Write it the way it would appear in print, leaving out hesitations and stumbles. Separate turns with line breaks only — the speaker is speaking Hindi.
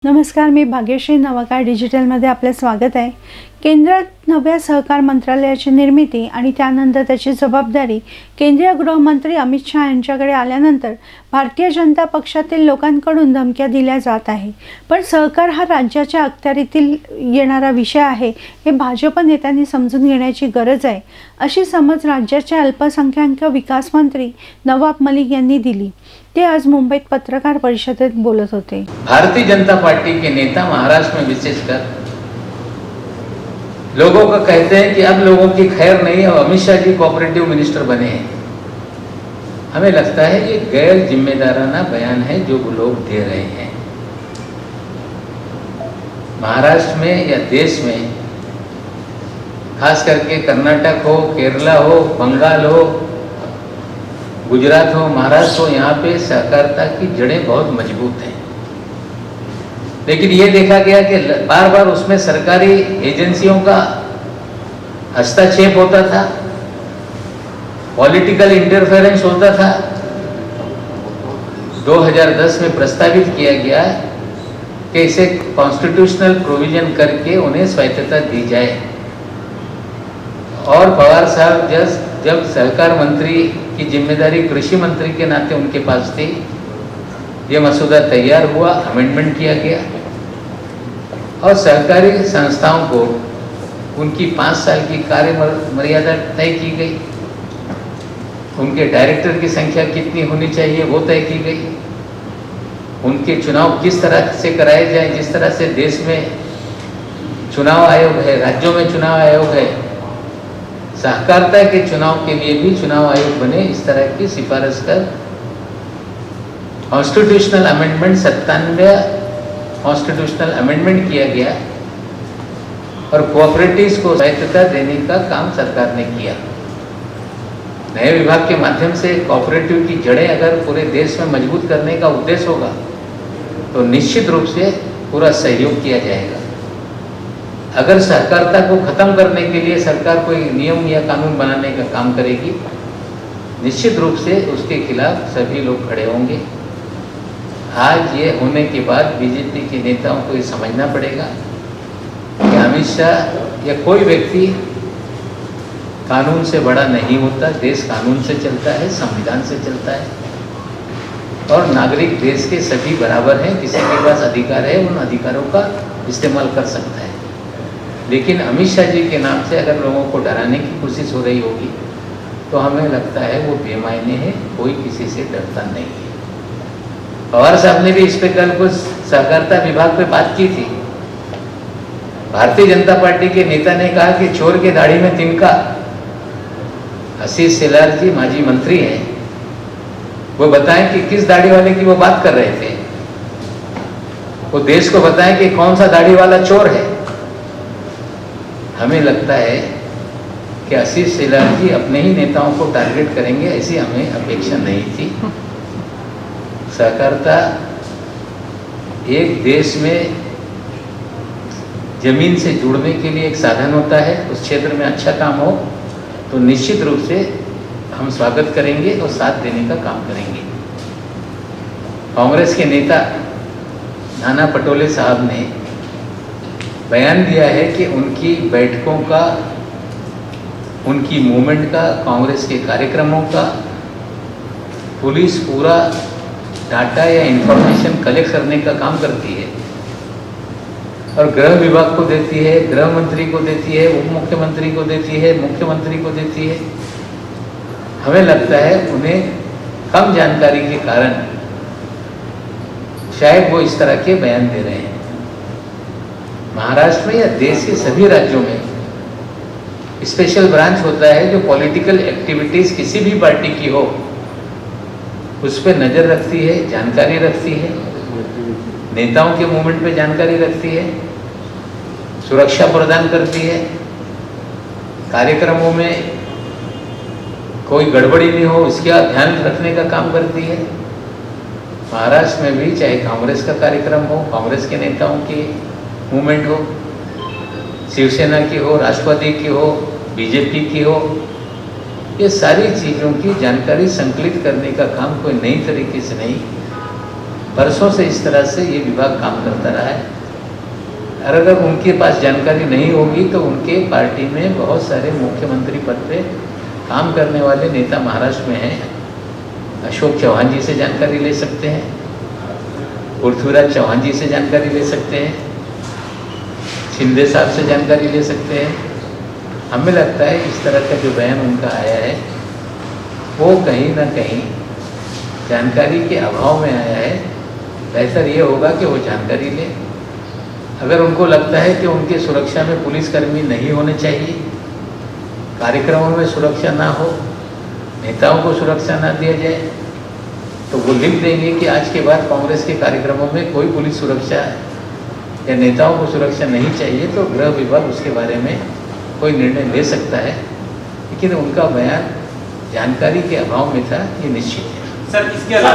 नमस्कार, मी भाग्यश्री नवाकार डिजिटलमध्ये आपलं स्वागत आहे. केंद्रात नव्या सहकार मंत्रालयाची निर्मिती आणि त्यानंतर त्याची जबाबदारी केंद्रीय गृहमंत्री अमित शहा यांच्याकडे आल्यानंतर भारतीय जनता पक्षातील लोकांकडून धमक्या दिल्या जात आहे. पण सहकार हा राज्याच्या अखत्यारीतील येणारा विषय आहे हे भाजप नेत्यांनी समजून घेण्याची गरज आहे, अशी समज राज्याचे अल्पसंख्याक विकास मंत्री नवाब मलिक यांनी दिली. ते आज मुंबईत पत्रकार परिषदेत बोलत होते.
भारतीय जनता पार्टी के नेता महाराष्ट्र में विशेषकर लोगों का कहते हैं कि अब लोगों की खैर नहीं है, अमित शाह जी कोऑपरेटिव मिनिस्टर बने हैं. हमें लगता है ये गैर जिम्मेदाराना बयान है जो वो लोग दे रहे हैं. महाराष्ट्र में या देश में, खास करके कर्नाटक हो, केरला हो, बंगाल हो, गुजरात हो, महाराष्ट्र हो, यहाँ पे सहकारिता की जड़ें बहुत मजबूत हैं. लेकिन ये देखा गया कि बार बार उसमें सरकारी एजेंसियों का हस्तक्षेप होता था, पॉलिटिकल इंटरफेरेंस होता था. 2010 में प्रस्तावित किया गया कि इसे कॉन्स्टिट्यूशनल प्रोविजन करके उन्हें स्वायत्तता दी जाए. और पवार साहब जब सहकार मंत्री की जिम्मेदारी कृषि मंत्री के नाते उनके पास थी, ये मसूदा तैयार हुआ, अमेंडमेंट किया गया और सहकारी संस्थाओं को उनकी 5 साल की कार्य मर्यादा तय की गई. उनके डायरेक्टर की संख्या कितनी होनी चाहिए वो तय की गई. उनके चुनाव किस तरह से कराए जाए, जिस तरह से देश में चुनाव आयोग है, राज्यों में चुनाव आयोग है, सहकारिता के चुनाव के लिए भी चुनाव आयोग बने, इस तरह की सिफारिश कर कॉन्स्टिट्यूशनल अमेंडमेंट 97 कॉन्स्टिट्यूशनल अमेंडमेंट किया गया और कोऑपरेटिव्स को स्वायत्तता देने का काम सरकार ने किया. नए विभाग के माध्यम से कोऑपरेटिव की जड़ें अगर पूरे देश में मजबूत करने का उद्देश्य होगा तो निश्चित रूप से पूरा सहयोग किया जाएगा. अगर सहकारिता को खत्म करने के लिए सरकार कोई नियम या कानून बनाने का काम करेगी, निश्चित रूप से उसके खिलाफ सभी लोग खड़े होंगे. आज ये होने के बाद बीजेपी के नेताओं को ये समझना पड़ेगा कि अमित शाह या कोई व्यक्ति कानून से बड़ा नहीं होता. देश कानून से चलता है, संविधान से चलता है और नागरिक देश के सभी बराबर हैं. किसी के पास अधिकार है, उन अधिकारों का इस्तेमाल कर सकता है. लेकिन अमित शाह जी के नाम से अगर लोगों को डराने की कोशिश हो रही होगी तो हमें लगता है वो बेमायने है. कोई किसी से डरता नहीं है. पवार साहब ने भी इस पे कल कुछ सहकारिता विभाग पे बात की थी. भारतीय जनता पार्टी के नेता ने कहा कि चोर के दाढ़ी में तिनका. आशीष शेलार जी माजी मंत्री हैं, वो बताएं कि किस दाढ़ी वाले की वो बात कर रहे थे. वो देश को बताएं कि कौन सा दाढ़ी वाला चोर है. हमें लगता है कि आशीष शेलार जी अपने ही नेताओं को टारगेट करेंगे, ऐसी हमें अपेक्षा नहीं थी. सहकारिता एक देश में जमीन से जुड़ने के लिए एक साधन होता है. उस क्षेत्र में अच्छा काम हो तो निश्चित रूप से हम स्वागत करेंगे और साथ देने का काम करेंगे. कांग्रेस के नेता नाना पटोले साहब ने बयान दिया है कि उनकी बैठकों का, उनकी मूवमेंट का, कांग्रेस के कार्यक्रमों का पुलिस पूरा डाटा या इंफॉर्मेशन कलेक्ट करने का काम करती है और गृह विभाग को देती है, गृह मंत्री को देती है, उप मुख्यमंत्री को देती है, मुख्यमंत्री को देती है. हमें लगता है उन्हें कम जानकारी के कारण शायद वो इस तरह के बयान दे रहे हैं. महाराष्ट्र में या देश के सभी राज्यों में स्पेशल ब्रांच होता है जो पॉलिटिकल एक्टिविटीज किसी भी पार्टी की हो उस पर नज़र रखती है, जानकारी रखती है, नेताओं के मूवमेंट पे जानकारी रखती है, सुरक्षा प्रदान करती है, कार्यक्रमों में कोई गड़बड़ी नहीं हो इसका ध्यान रखने का काम करती है. महाराष्ट्र में भी चाहे कांग्रेस का कार्यक्रम हो, कांग्रेस के नेताओं की मूवमेंट हो, शिवसेना की हो, राष्ट्रवादी की हो, बीजेपी की हो, ये सारी चीज़ों की जानकारी संकलित करने का काम कोई नई तरीके से नहीं, बरसों से इस तरह से ये विभाग काम करता रहा है। और अगर उनके पास जानकारी नहीं होगी तो उनके पार्टी में बहुत सारे मुख्यमंत्री पद पे काम करने वाले नेता महाराष्ट्र में हैं। अशोक चौहान जी से जानकारी ले सकते हैं, पृथ्वीराज चौहान जी से जानकारी ले सकते हैं, शिंदे साहब से जानकारी ले सकते हैं। हमें लगता है इस तरह का जो बयान उनका आया है वो कहीं ना कहीं जानकारी के अभाव में आया है। बेहतर ये होगा कि वो जानकारी ले। अगर उनको लगता है कि उनके सुरक्षा में पुलिसकर्मी नहीं होने चाहिए, कार्यक्रमों में सुरक्षा ना हो, नेताओं को सुरक्षा ना दिया जाए, तो वो लिख देंगे कि आज के बाद कांग्रेस के कार्यक्रमों में कोई पुलिस सुरक्षा या नेताओं को सुरक्षा नहीं चाहिए, तो गृह विभाग उसके बारे में कोई निर्णय ले सकता है। लेकिन उनका बयान जानकारी के अभाव में था, ये निश्चित है।
सर इसके अलावा